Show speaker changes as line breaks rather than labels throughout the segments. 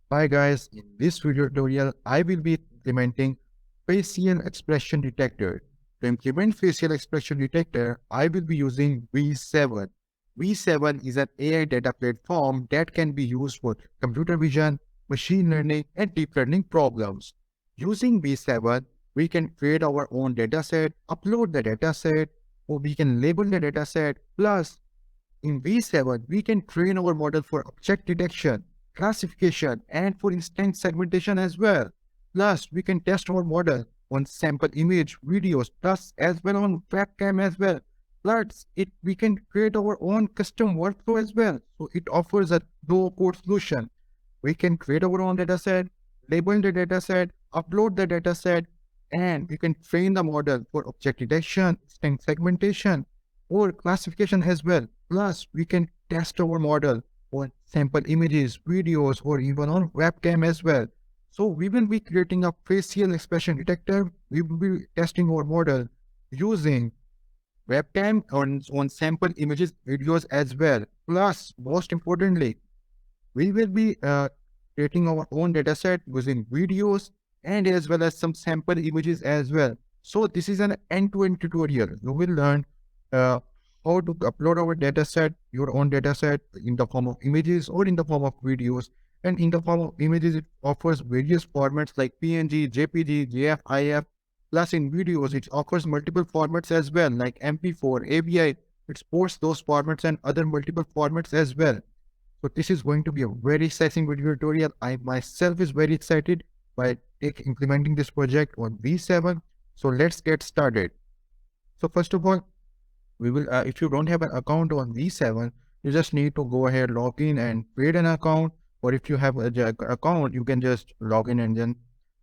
Hi guys, in this video tutorial, I will be implementing facial expression detector. To implement facial expression detector, I will be using V7. V7 is an AI data platform that can be used for computer vision, machine learning, and deep learning problems. Using V7, we can create our own dataset, upload the dataset, or we can label the dataset. Plus, in V7, we can train our model for object detection, classification, and for instance segmentation as well. Plus, we can test our model on sample image, videos, plus as well on webcam as well. Plus, we can create our own custom workflow as well. So it offers a no-code solution. We can create our own dataset, label the dataset, upload the dataset, and we can train the model for object detection, segmentation, or classification as well. Plus, we can test our model on sample images, videos, or even on webcam as well. So we will be creating a facial expression detector. We will be testing our model using webcam on sample images, videos as well. Plus, most importantly, we will be creating our own dataset using videos and as well as some sample images as well. So this is an end-to-end tutorial. You will learn uh, how to upload our dataset, your own dataset in the form of images or in the form of videos. And in the form of images, it offers various formats like PNG, JPG, JF, IF. Plus in videos, it offers multiple formats as well like MP4, AVI. It supports those formats and other multiple formats as well. So this is going to be a very exciting video tutorial. I myself is very excited by implementing this project on V7. So let's get started. So first of all, we will, if you don't have an account on V7, you just need to go ahead, log in and create an account. Or if you have an account, you can just log in and then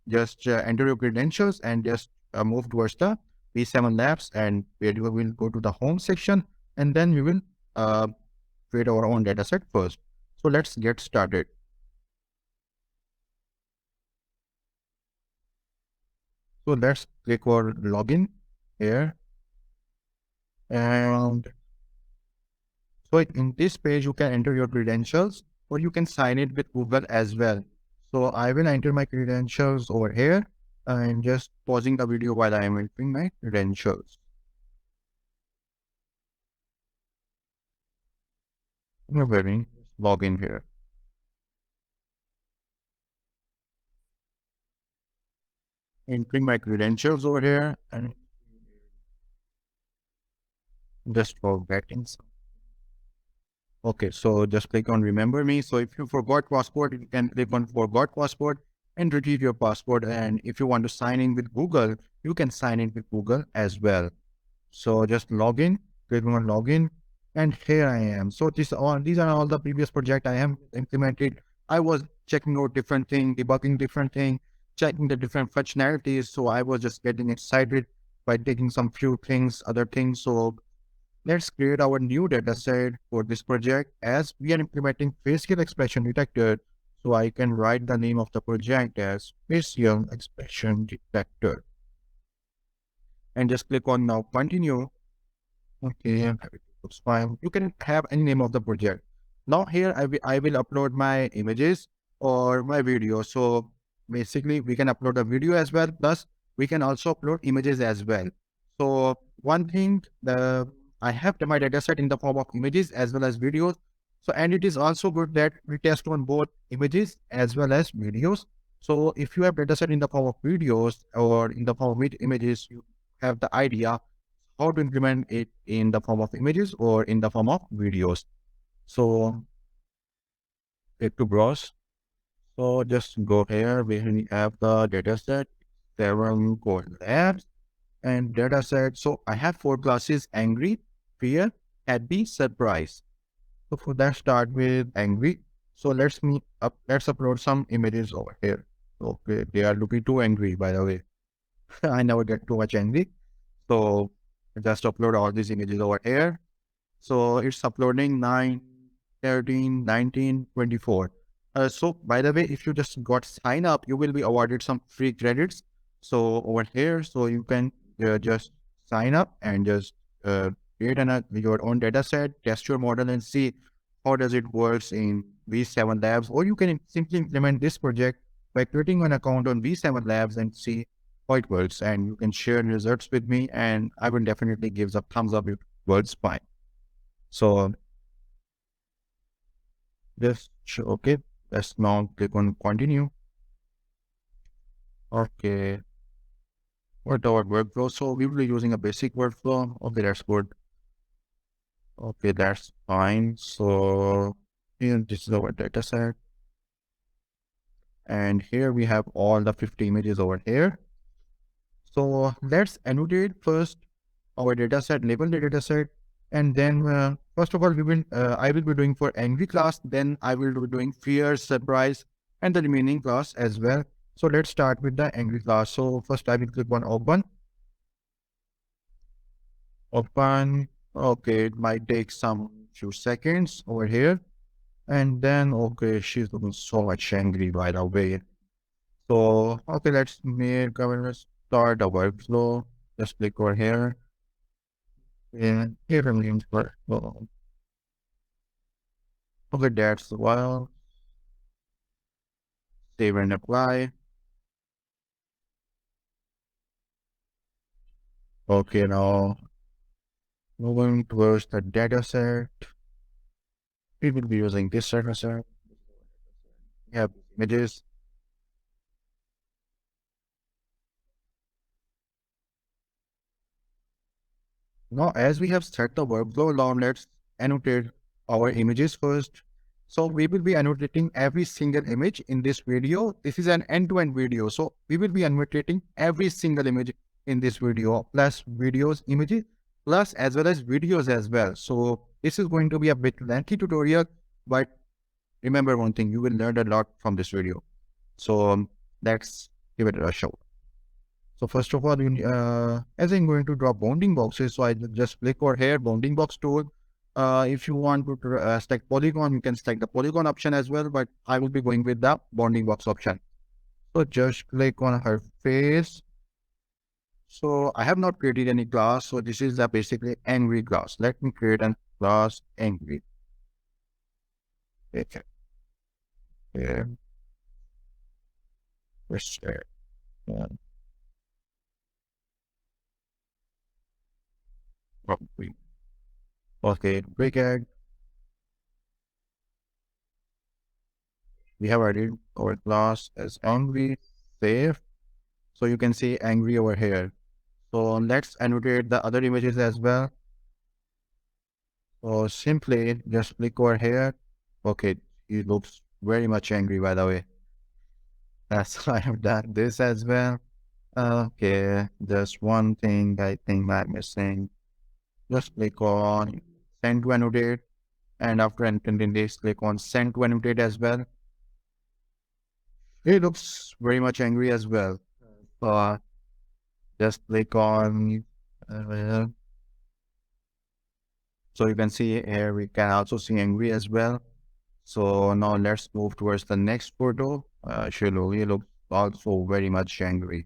just enter your credentials and just move towards the V7 Labs, and where you will go to the home section, and then we will create our own dataset first. So let's get started. So let's click on login here. And so in this page, you can enter your credentials or you can sign it with Google as well. So I will enter my credentials over here and just pausing the video while I am entering my credentials. Log in here. Entering my credentials over here and just forgetting some. Okay, so just click on remember me. So if you forgot passport, you can click on forgot passport and retrieve your passport. And if you want to sign in with Google, you can sign in with Google as well. So just log in, click on login, and here I am. So these are all the previous project I have implemented. I was checking out different thing, debugging different thing, checking the different functionalities. So I was just getting excited by taking some few things, other things. So let's create our new dataset for this project as we are implementing facial expression detector. So I can write the name of the project as facial expression detector and just click on now continue. Okay, everything looks fine. You can have any name of the project. Now here I will upload my images or my video. So basically we can upload a video as well. Plus we can also upload images as well. So one thing, I have my dataset in the form of images as well as videos. So, and it is also good that we test on both images as well as videos. So if you have dataset in the form of videos or in the form of images, you have the idea how to implement it in the form of images or in the form of videos. So click to browse. So just go here where we have the dataset, 7 core labs and dataset. So I have 4 classes: angry, fear, happy, surprise. So for that, start with angry. So let's upload some images over here. Okay, they are looking too angry, by the way. I never get too much angry. So just upload all these images over here. So it's uploading 9, 13, 19, 24. So by the way, if you just got sign up, you will be awarded some free credits. So over here, so you can just sign up and just create your own data set, test your model and see how does it works in V7 Labs, or you can simply implement this project by creating an account on V7 Labs and see how it works. And you can share results with me, and I will definitely give a thumbs up if it works fine. So just okay. Let's now click on continue. Okay. What our workflow? So we will be using a basic workflow. Okay, that's good. Okay, that's fine. So here, this is our data set. And here we have all the 50 images over here. So let's annotate first our data set, label the data set. And then first of all, I will be doing for angry class. Then I will be doing fear, surprise, and the remaining class as well. So let's start with the angry class. So first I will click on open. Open. Okay, it might take some few seconds over here. And then, okay, she's looking so much angry by the way. So, okay, let's start the workflow. Just click over here. And here I'm going to workflow. Okay, that's well. Save and apply. Okay, now moving towards the data set. We will be using this data set. We have images. Now, as we have set the workflow, now let's annotate our images first. So we will be annotating every single image in this video. This is an end-to-end video. So we will be annotating every single image in this video, plus videos, images, plus as well as videos as well. So this is going to be a bit lengthy tutorial, but remember one thing, you will learn a lot from this video. So let's give it a shot. So first of all, as I'm going to draw bounding boxes, so I just click over here, bounding box tool. If you want to select polygon, you can select the polygon option as well, but I will be going with the bounding box option. So just click on her face. So I have not created any class. So this is the basically angry class. Let me create a class angry. Okay. Yeah. Let's share. Yeah. Okay, break egg. We have added our class as angry, save. So you can see angry over here. So let's annotate the other images as well. So simply just click over here. Okay, it looks very much angry by the way. That's why I have done this as well. Okay, there's one thing I think I'm missing. Just click on send to annotate. And after entering this, click on send to annotate as well. It looks very much angry as well. Just click on so you can see here we can also see angry as well. So now let's move towards the next photo. She looks also very much angry.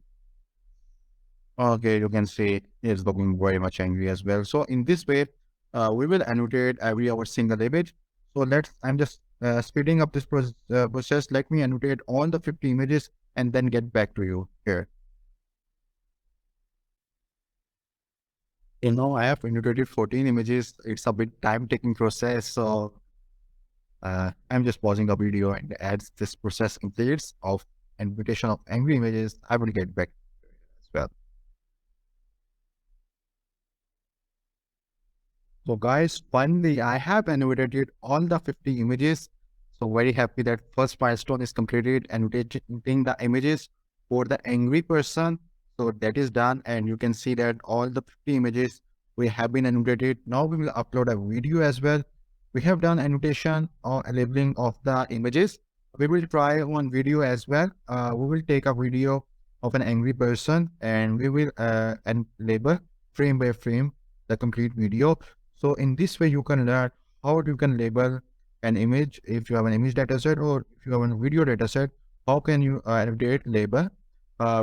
Okay, you can see it's looking very much angry as well. So in this way, we will annotate every our single image. So I'm just speeding up this process. Let me annotate all the 50 images and then get back to you here. I have annotated 14 images. It's a bit time-taking process. So I'm just pausing the video, and as this process completes of annotation of angry images, I will get back as well. So guys, finally, I have annotated all the 50 images. So very happy that first milestone is completed, annotating the images for the angry person. So that is done, and you can see that all the 50 images we have been annotated. Now we will upload a video as well. We have done annotation or labeling of the images. We will try one video as well. We will take a video of an angry person, and we will label frame by frame the complete video. So in this way, you can learn how you can label an image. If you have an image dataset or if you have a video dataset, how can you annotate label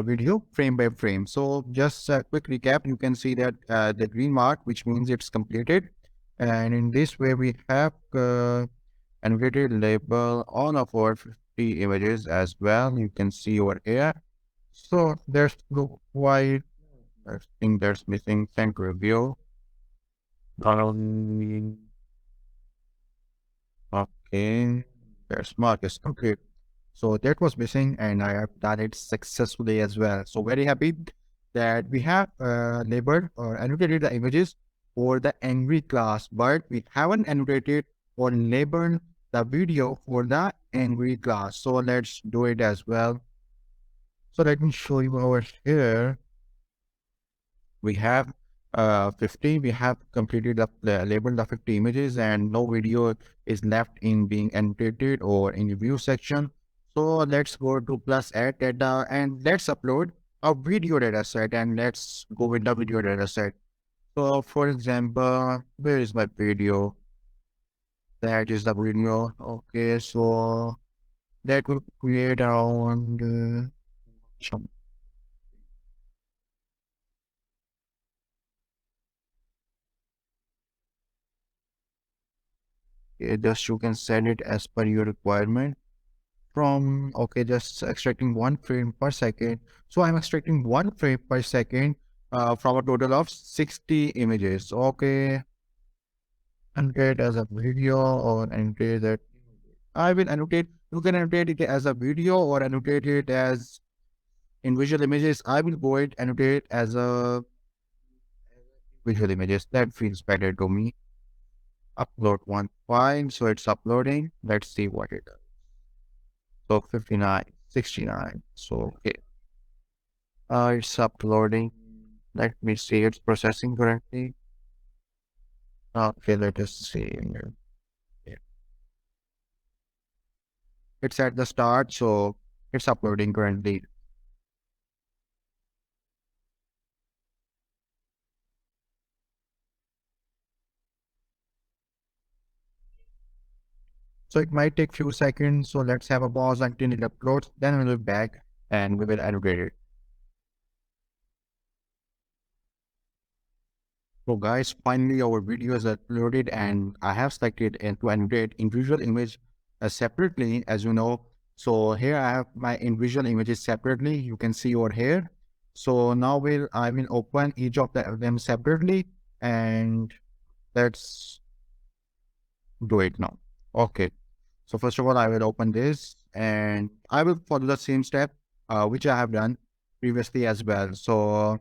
video frame by frame? So just a quick recap, you can see that the green mark, which means it's completed. And in this way, we have annotated label all of our 50 images as well. You can see over here. So there's no why I think there's missing send review. Okay, there's Marcus. Okay, so that was missing, and I have done it successfully as well. So very happy that we have labeled or annotated the images for the angry class, but we haven't annotated or labeled the video for the angry class. So let's do it as well. So let me show you over here. We have 50. We have completed the labeled the 50 images, and no video is left in being annotated or in the view section. So let's go to plus add data and let's upload a video data set, and let's go with the video data set. So for example, where is my video? That is the video. Okay, so that will create around some. Just you can set it as per your requirement. From okay, just extracting 1 frame per second. So I'm extracting 1 frame per second from a total of 60 images. Okay, annotate as a video or annotate that I will annotate. You can annotate it as a video or annotate it as in visual images. I will go ahead annotate as a visual images. That feels better to me. Upload one file, so it's uploading. Let's see what it does. So 59, 69. So okay. It's uploading. Let me see, it's processing currently. Okay, let us see. Yeah. It's at the start, so it's uploading currently. So it might take few seconds. So let's have a pause until it uploads. Then we'll be back and we will annotate it. So guys, finally our video is uploaded and I have selected to annotate individual image separately, as you know. So here I have my individual images separately. You can see over here. So now I will open each of them separately and let's do it now. Okay. So first of all, I will open this and I will follow the same step which I have done previously as well. So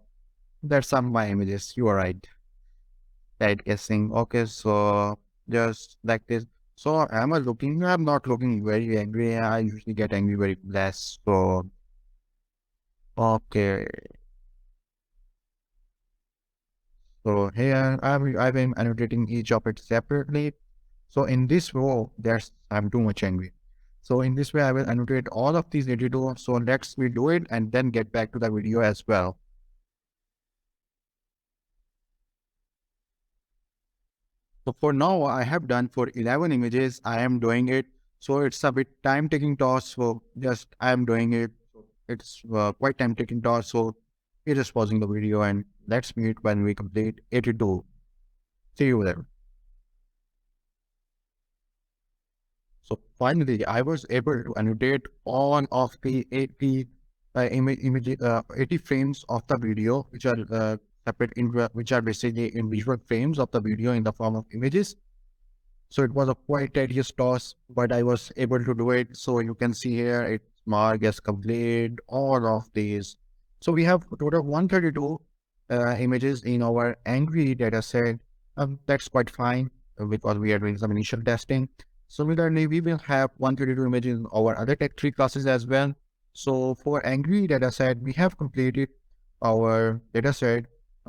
that's some of my images. You are right. Right guessing. Okay, so just like this. So am I looking? I'm not looking very angry. I usually get angry very less. So okay. So here I've been annotating each of it separately. So in this row, I'm too much angry. So in this way, I will annotate all of these 82. So let's we do it and then get back to the video as well. So for now, I have done for 11 images. I am doing it. So it's a bit time taking task. So just I am doing it. It's quite time taking task. So we're just pausing the video and let's meet when we complete 82. See you there. So finally, I was able to annotate all of the 80 80 frames of the video, which are separate which are basically individual frames of the video in the form of images. So it was a quite tedious task, but I was able to do it. So you can see here, it's marked as complete, all of these. So we have a total of 132 images in our angry data set. That's quite fine because we are doing some initial testing. Similarly, we will have 132 images in our other tech 3 classes as well. So for angry data set, we have completed our data set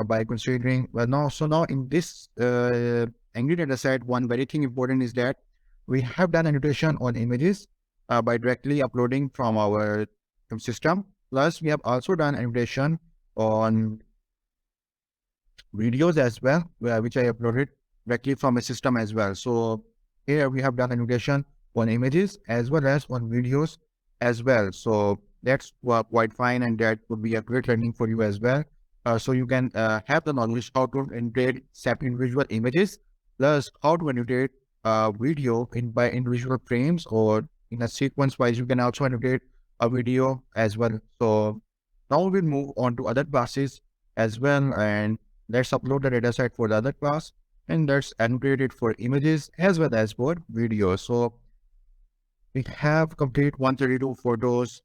by considering, well, now in this angry data set, one very thing important is that we have done annotation on images by directly uploading from our system. Plus, we have also done annotation on videos as well, which I uploaded directly from a system as well. So here we have done annotation on images as well as on videos as well. So that's quite fine, and that would be a great learning for you as well. So you can have the knowledge how to annotate separate individual images, plus how to annotate video in by individual frames or in a sequence wise. You can also annotate a video as well. So now we'll move on to other classes as well, and let's upload the dataset for the other class, and let's annotate it for images as well as for video. So we have complete 132 photos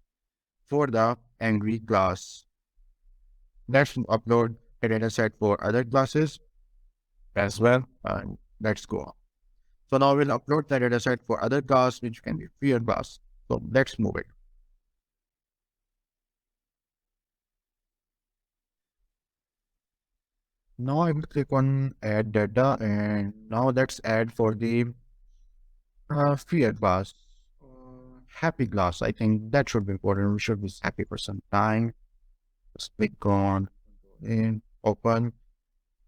for the angry class. Let's upload a dataset for other classes as well, and let's go on. So now we'll upload the dataset for other class, which can be fear class. So let's move it. Now I will click on add data, and now let's add for the fear class. Happy class. I think that should be important. We should be happy for some time. Just click on in open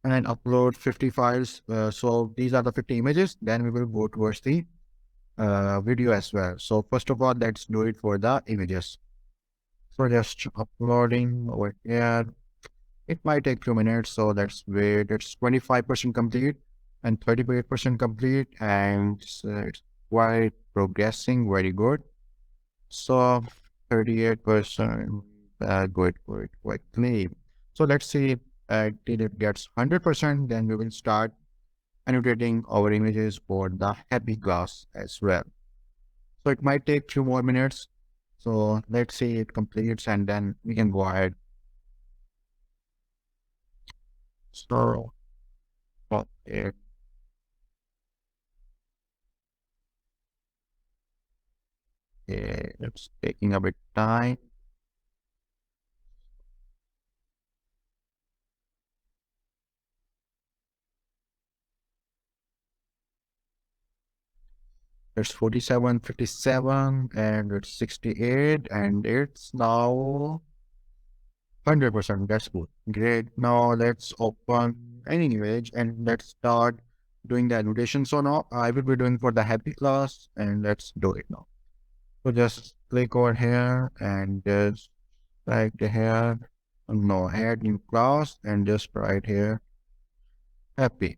and upload 50 files. So these are the 50 images. Then we will go towards the video as well. So first of all, let's do it for the images. So just uploading over here. It might take 2 minutes, so let's wait. It's 25% complete and 38% complete, and it's quite progressing. Very good. So 38%, good, quite clean. So let's see till it gets 100%, then we will start annotating our images for the happy class as well. So it might take few more minutes. So let's see it completes, and then we can go ahead. So okay. It's taking a bit time. It's 47:57 and it's 68 and it's now 100%. That's good. Great. Now let's open any image and let's start doing the annotation. So now I will be doing for the happy class, and let's do it now. So just click over here and just write here. No, add new class and just write here happy.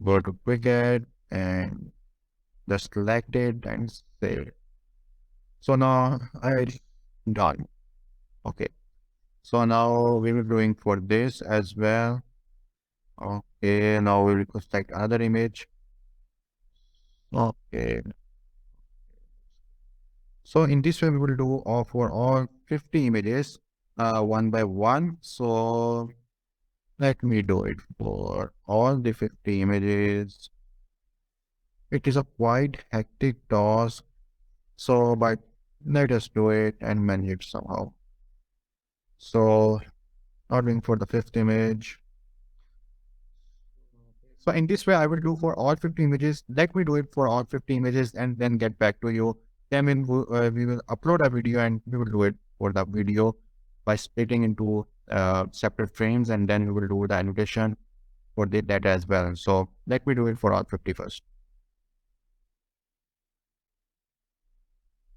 Go to quick add and just select it and save it. So now I done. Okay. So now we will be doing for this as well. Okay, now we will select another image. Okay. So in this way we will do for all 50 images one by one. So let me do it for all the 50 images. It is a quite hectic task. So but let us do it and manage it somehow. So ordering for the fifth image. So in this way, I will do for all 50 images. Let me do it for all 50 images and then get back to you. Then we will upload a video and we will do it for the video by splitting into separate frames, and then we will do the annotation for the data as well. So let me do it for all 50 first.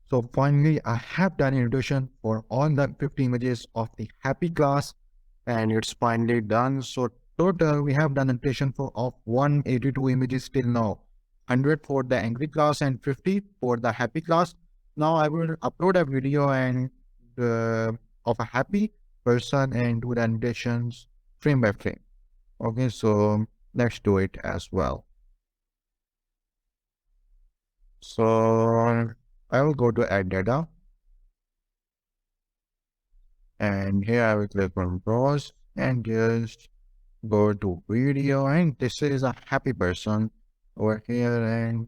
So finally, I have done annotation for all the 50 images of the happy class, and it's finally done. So total, we have done annotation for of 182 images till now. 100 for the angry class and 50 for the happy class. Now I will upload a video and of a happy person and do the annotations frame by frame. Okay, so let's do it as well. So I will go to add data. And here I will click on browse and just go to video, and this is a happy person over here, and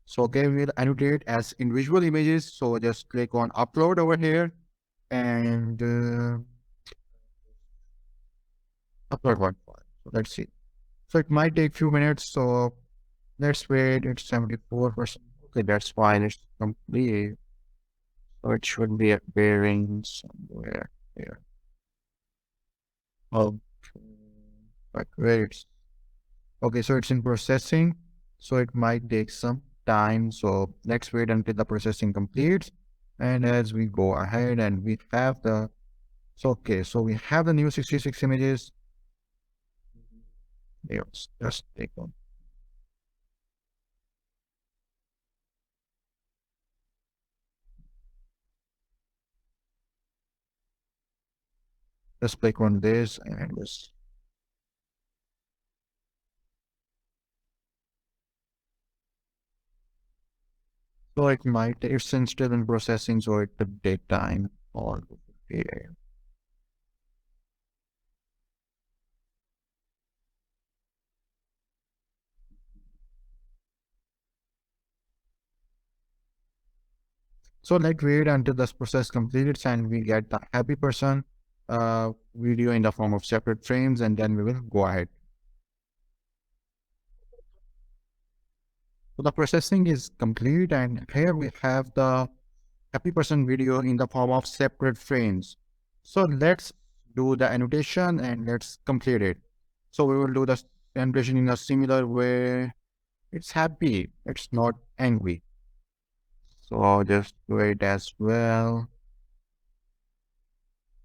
so okay, we'll annotate as individual images. So just click on upload over here and upload one file. So let's see. So it might take few minutes. So let's wait. It's 74%. Okay, that's fine. It's complete. So it should be appearing somewhere here. Oh, but where it's okay. So it's in processing. So it might take some time. So let's wait until the processing completes. And as we go ahead and we have the, so okay, so we have the new 66 images. Let's just take one. Let's click on this and just, so it might, it's still in processing, so it could take time or yeah. So let's wait until this process completes and we get the happy person video in the form of separate frames, and then we will go ahead. So the processing is complete, and here we have the happy person video in the form of separate frames. So let's do the annotation and let's complete it. So we will do the annotation in a similar way. It's happy, it's not angry. So I'll just do it as well.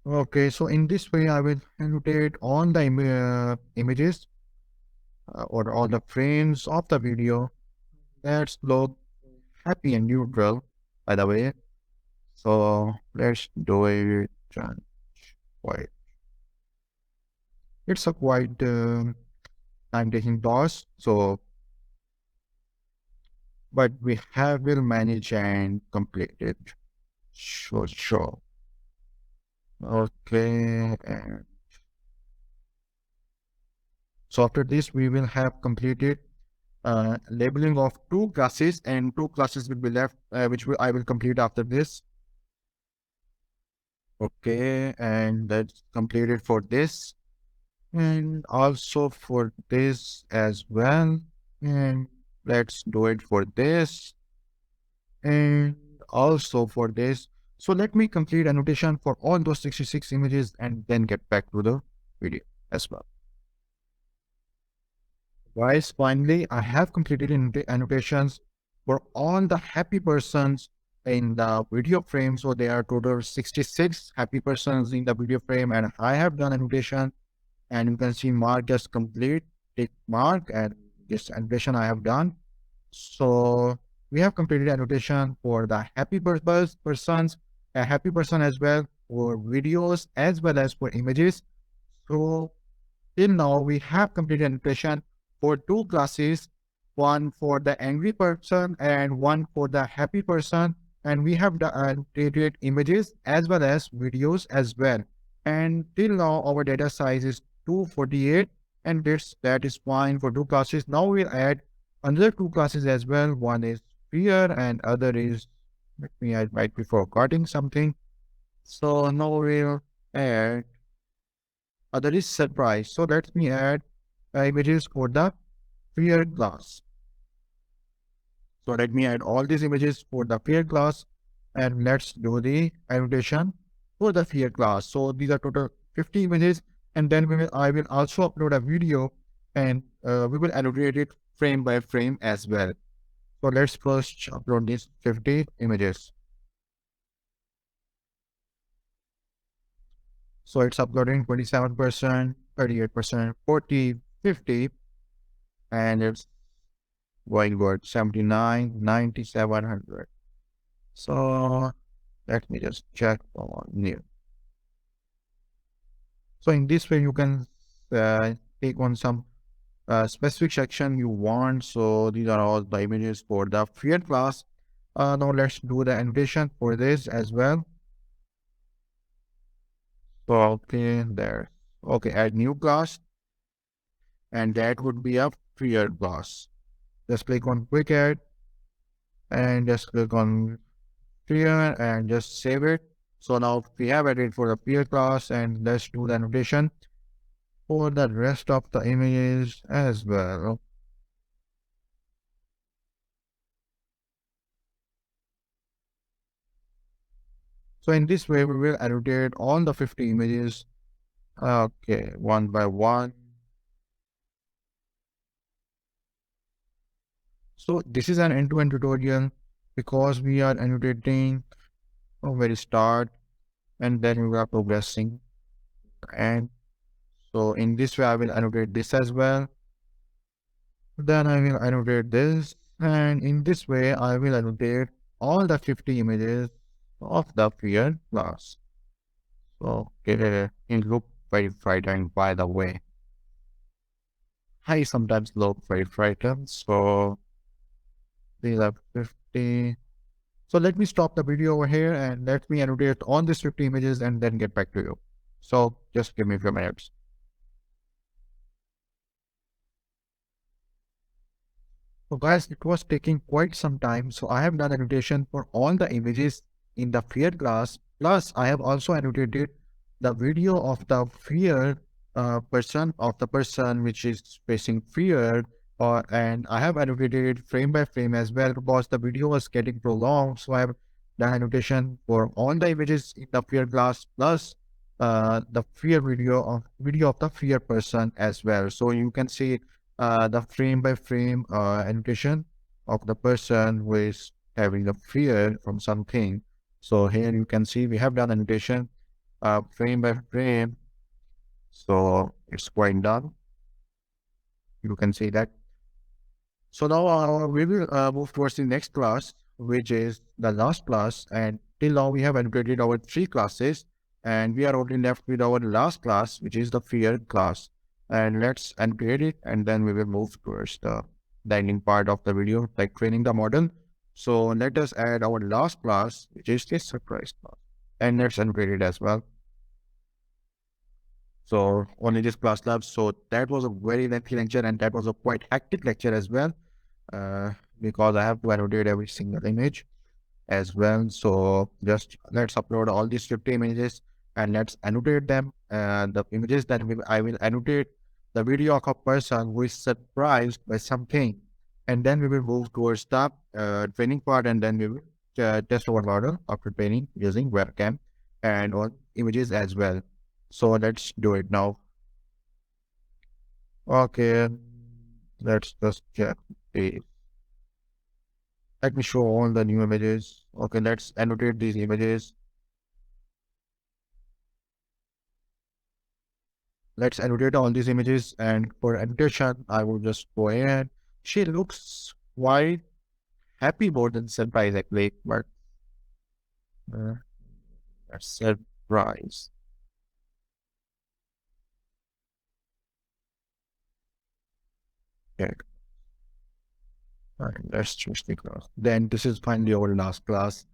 Okay, so in this way, I will annotate on the images or all the frames of the video. Let's look happy and neutral, by the way. So let's do it quite. It's a quite time-taking task. So, but will manage and complete it. Sure, sure. Okay, and so after this, we will have completed labeling of two classes, and two classes will be left, I will complete after this. Okay, and that's completed for this, and also for this as well. And let's do it for this, and also for this. So let me complete annotation for all those 66 images and then get back to the video as well. Guys, finally, I have completed annotations for all the happy persons in the video frame. So there are total 66 happy persons in the video frame, and I have done annotation, and you can see mark just complete, tick mark, and this annotation I have done. So we have completed annotation for the happy persons, a happy person as well, for videos as well as for images. So till now, we have completed annotation for two classes, one for the angry person and one for the happy person. And we have annotated images as well as videos as well. And till now, our data size is 248, and that is fine for two classes. Now we'll add another two classes as well. One is fear and other is, let me, I might be forgetting something. So now we'll add other is surprise. So let me add images for the fear class. So let me add all these images for the fear class, and let's do the annotation for the fear class. So these are total 50 images, and then I will also upload a video, and we will annotate it frame by frame as well. So let's first upload these 50 images. So it's uploading 27%, 38%, 40, 50, and it's going good 79, 97, 100. So let me just check on new. So in this way, you can take on some specific section you want. So these are all the images for the fear class. Now let's do the annotation for this as well. So okay, there. Okay, add new class, and that would be a fear class. Just click on quick add, and just click on fear and just save it. So now we have added for the fear class, and let's do the annotation for the rest of the images as well. So in this way, we will annotate all the 50 images. Okay, one by one. So this is an end-to-end tutorial because we are annotating from very start and then we are progressing. And so in this way, I will annotate this as well. Then I will annotate this. And in this way, I will annotate all the 50 images of the fear class. So get it in look very frightened, by the way. I sometimes look very frightened. So these are 50. So let me stop the video over here and let me annotate on these 50 images and then get back to you. So just give me a few minutes. So guys, it was taking quite some time. So I have done annotation for all the images in the fear class. Plus I have also annotated the video of the fear person which is facing fear. And I have annotated it frame by frame as well because the video was getting prolonged. So I have done annotation for all the images in the fear class plus the fear video of the fear person as well. So you can see the frame by frame annotation of the person who is having a fear from something. So here you can see we have done annotation frame by frame. So it's quite done. You can see that. So now we will move towards the next class, which is the last class. And till now we have annotated our 3 classes and we are only left with our last class, which is the fear class. And let's annotate it and then we will move towards the ending part of the video, like training the model. So let us add our last class, which is the surprise class. And let's annotate it as well. So only this class lab. So that was a very lengthy lecture and that was a quite hectic lecture as well. Because I have to annotate every single image as well. So just let's upload all these 50 images and let's annotate them. The images that I will annotate the video of a person who is surprised by something. And then we will move towards the training part and then we will test our model after training using webcam and all images as well. So let's do it now. Okay, let's just check the. Let me show all the new images. Okay, let's annotate these images. Let's annotate all these images and for annotation, I will just go ahead. She looks quite happy more than surprised actually, but that's surprise. Okay. Alright, let's choose the class. Then this is finally our last class.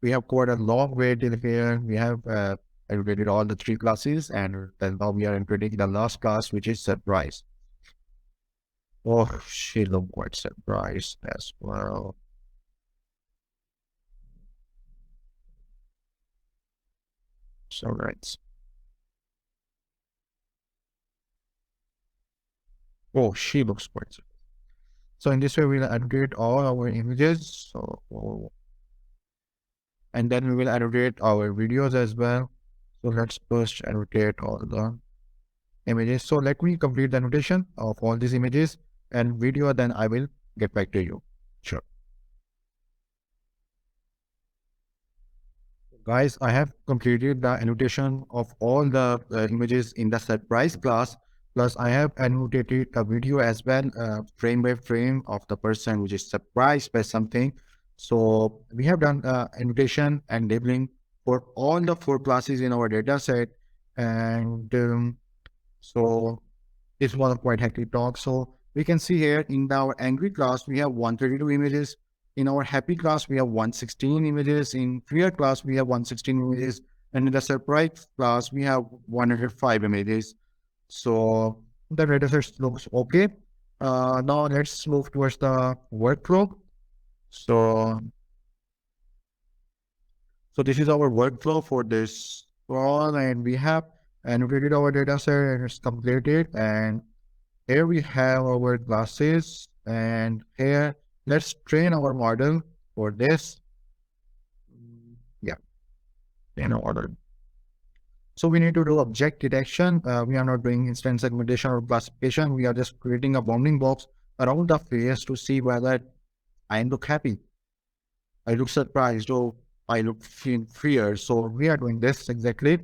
We have quite a long way till here. We have annotated all the 3 classes and then now we are annotating the last class, which is surprise. Oh, she looked quite surprised as well. So right. Oh, she looks quite surprised. So in this way, we'll annotate all our images. So, and then we will annotate our videos as well. So let's first annotate all the images. So let me complete the annotation of all these images and video, then I will get back to you. Sure. Guys, I have completed the annotation of all the images in the surprise class. Plus, I have annotated a video as well, frame by frame of the person which is surprised by something. So we have done annotation and labeling for all the 4 classes in our data set. And so this was a quite hectic talk. So we can see here in our angry class, we have 132 images. In our happy class, we have 116 images. In fear class, we have 116 images. And in the surprise class, we have 105 images. So the dataset looks okay. Now let's move towards the workflow. So this is our workflow for this one, and we have annotated our dataset and it's completed. And here we have our classes, and here let's train our model for this. Yeah, in order. So we need to do object detection. We are not doing instance segmentation or classification. We are just creating a bounding box around the face to see whether I look happy. I look surprised, or I look fear. So we are doing this exactly.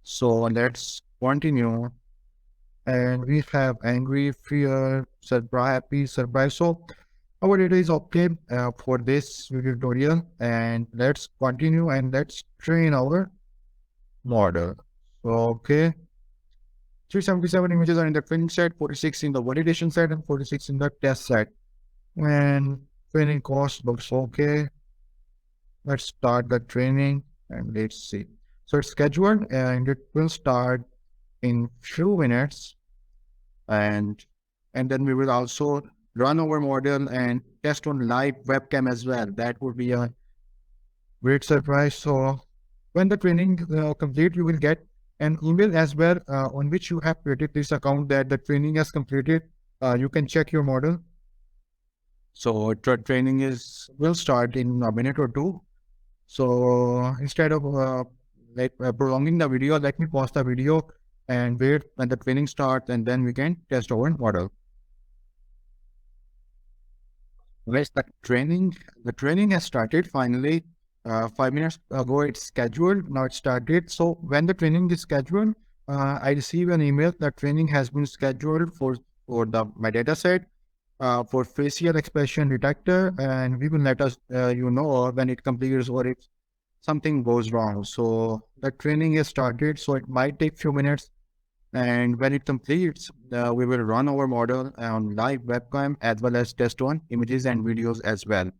So let's continue. And we have angry, fear, surprise, happy, surprise. So our data is okay for this video tutorial. And let's continue and let's train our model. So, okay. 377 images are in the training set, 46 in the validation set, and 46 in the test set. And training cost looks okay. Let's start the training and let's see. So it's scheduled and it will start in few minutes, and then we will also run our model and test on live webcam as well. That would be a great surprise. So when the training complete, you will get an email as well on which you have created this account that the training has completed. You can check your model. So training will start in a minute or two. So instead of prolonging the video, let me pause the video and wait when the training starts, and then we can test our model. Yes, the training has started finally. 5 minutes ago it's scheduled, now it's started. So when the training is scheduled, I receive an email that training has been scheduled for my data set for facial expression detector, and we will let us when it completes or if something goes wrong. So the training is started, so it might take few minutes. And when it completes, we will run our model on live webcam as well as test on images and videos as well.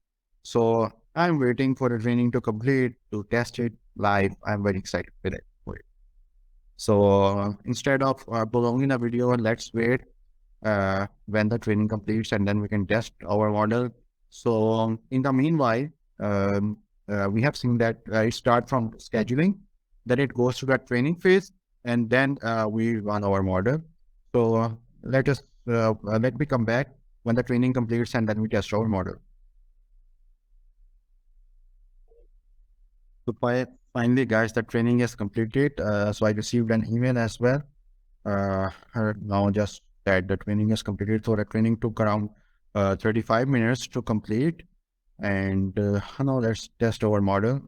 So I'm waiting for the training to complete to test it live. I'm very excited with it. So instead of prolonging the video, let's wait when the training completes, and then we can test our model. So in the meanwhile, we have seen that it starts from scheduling, then it goes to that training phase, and then we run our model. So let me come back when the training completes, and then we test our model. So finally, guys, the training is completed. So I received an email as well. Now just that the training is completed. So the training took around 35 minutes to complete. And now let's test our model.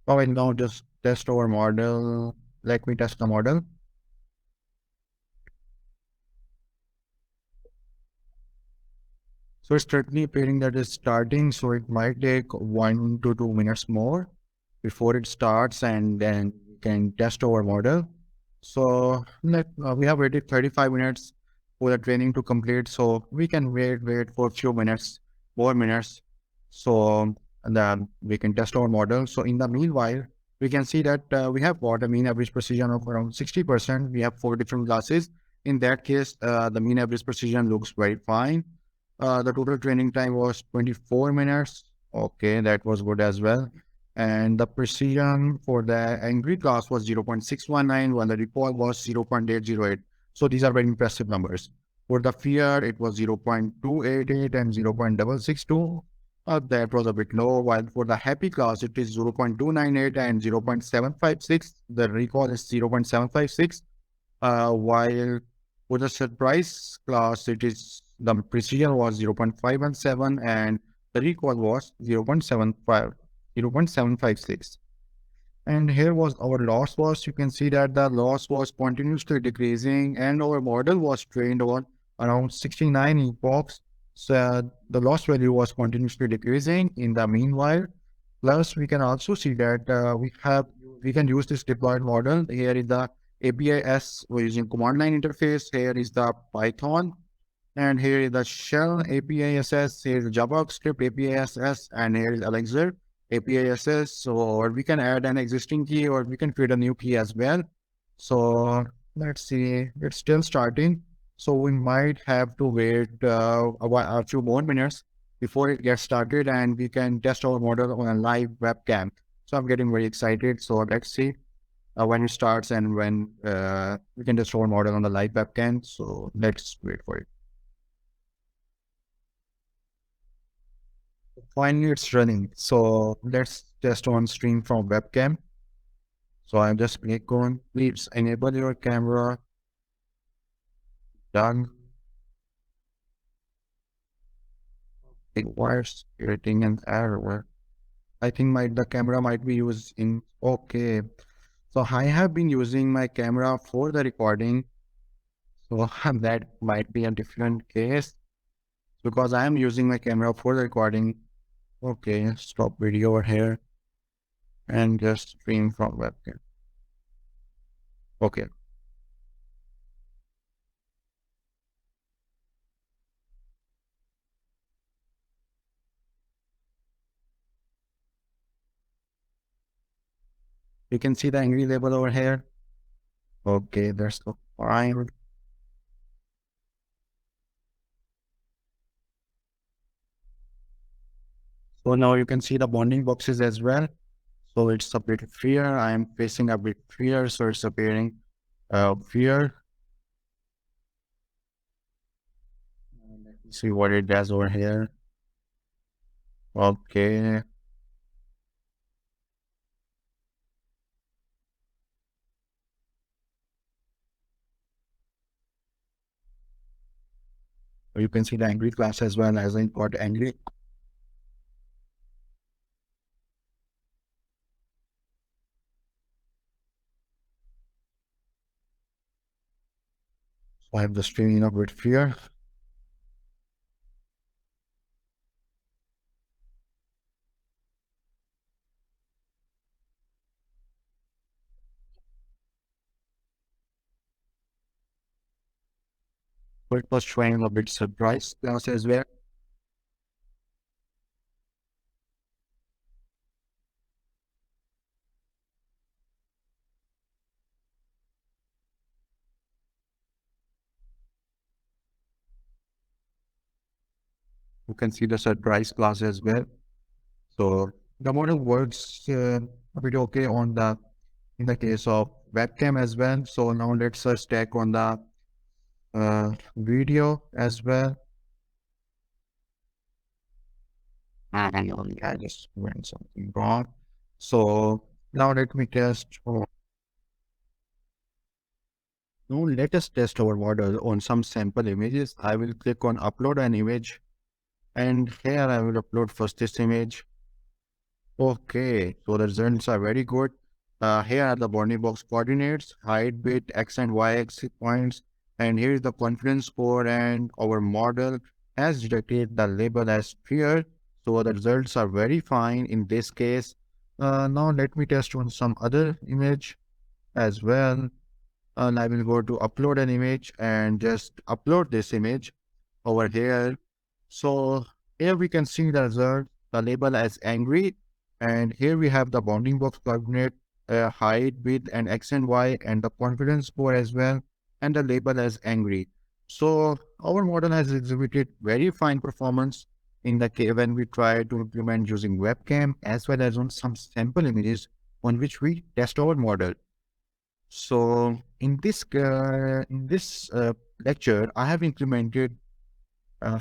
Oh, and now just test our model. Let me test the model. So it's certainly appearing that it's starting. So it might take 1 to 2 minutes more before it starts, and then we can test our model. So we have waited 35 minutes for the training to complete. So we can wait for a few more minutes. So and then we can test our model. So in the meanwhile, we can see that we have got a mean average precision of around 60%. We have 4 different classes. In that case, the mean average precision looks very fine. The total training time was 24 minutes. Okay, that was good as well. And the precision for the angry class was 0.619, while the recall was 0.808. So these are very impressive numbers. For the fear, it was 0.288 and 0.662. That was a bit low, while for the happy class, it is 0.298 and 0.756. The recall is 0.756. While for the surprise class, the precision was 0.517 and the recall was 0.756. And here was our loss was. You can see that the loss was continuously decreasing, and our model was trained on around 69 epochs. So the loss value was continuously decreasing in the meanwhile. Plus, we can also see that we can use this deployed model. Here is the APIS. We're using command line interface. Here is the Python, and here is the shell APISS. Here is the JavaScript APISS, and here is Elixir APISS. So, or we can add an existing key, or we can create a new key as well. So let's see, it's still starting. So we might have to wait a few more minutes before it gets started, and we can test our model on a live webcam. So I'm getting very excited. So let's see when it starts and when we can test our model on the live webcam. So let's wait for it. Finally, it's running. So let's test on stream from webcam. So I'm just click on, please enable your camera. Done. It requires creating an error. I think the camera might be used in, okay. So I have been using my camera for the recording. So that might be a different case because I am using my camera for the recording. Okay, stop video over here and just stream from webcam. Okay. You can see the angry label over here. Okay, that's fine. So now you can see the bounding boxes as well. So it's a bit freer. I am facing a bit freer, so it's appearing freer. Let me see what it does over here. Okay. So you can see the angry class as well as I got angry. So I have the streaming a bit freer. So it was showing a bit surprise class as well. You can see the surprise class as well. So the model works a bit okay on the in the case of webcam as well. So now let's check on the video as well. I just went something wrong. So now let me test. Now let us test our model on some sample images. I will click on upload an image, and here I will upload first this image. Okay, so the results are very good. Here are the bounding box coordinates, height, width, x and y axis points, and here is the confidence score, and our model has detected the label as fear. So the results are very fine in this case. Now let me test on some other image as well. And I will go to upload an image and just upload this image over here. So here we can see the result, the label as angry, and here we have the bounding box coordinate, height, width, and x and y, and the confidence score as well, and the label as angry. So our model has exhibited very fine performance in the case when we try to implement using webcam as well as on some sample images on which we test our model. So in this lecture, I have implemented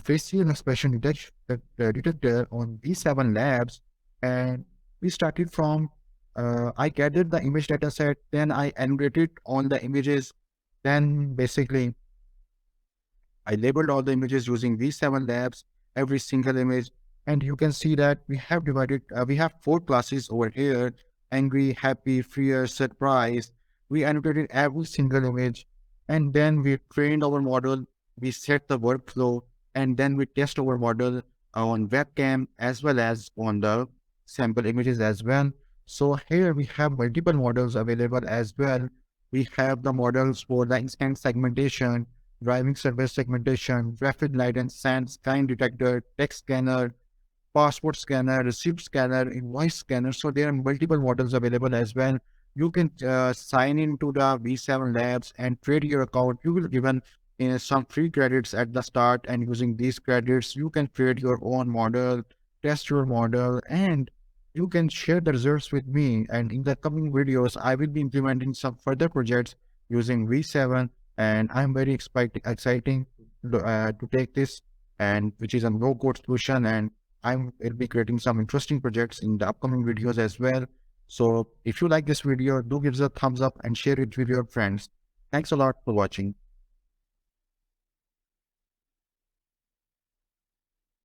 facial expression detector on V7 labs, and we started from I gathered the image data set, then I annotated all the images, then basically I labeled all the images using V7 labs, every single image, and you can see that we have divided, we have 4 classes over here: angry, happy, fear, surprise. We annotated every single image, and then we trained our model, we set the workflow, and then we test our model on webcam as well as on the sample images as well. So here we have multiple models available as well. We have the models for the instant segmentation, driving service segmentation, traffic light and sign detector, text scanner, passport scanner, receipt scanner, invoice scanner. So there are multiple models available as well. You can sign into the V7 Labs and trade your account. You will given some free credits at the start, and using these credits, you can create your own model, test your model, and you can share the results with me. And in the coming videos, I will be implementing some further projects using V7, and I'm very exciting to take this, and which is a no-code solution, and will be creating some interesting projects in the upcoming videos as well. So if you like this video, do give us a thumbs up and share it with your friends. Thanks a lot for watching.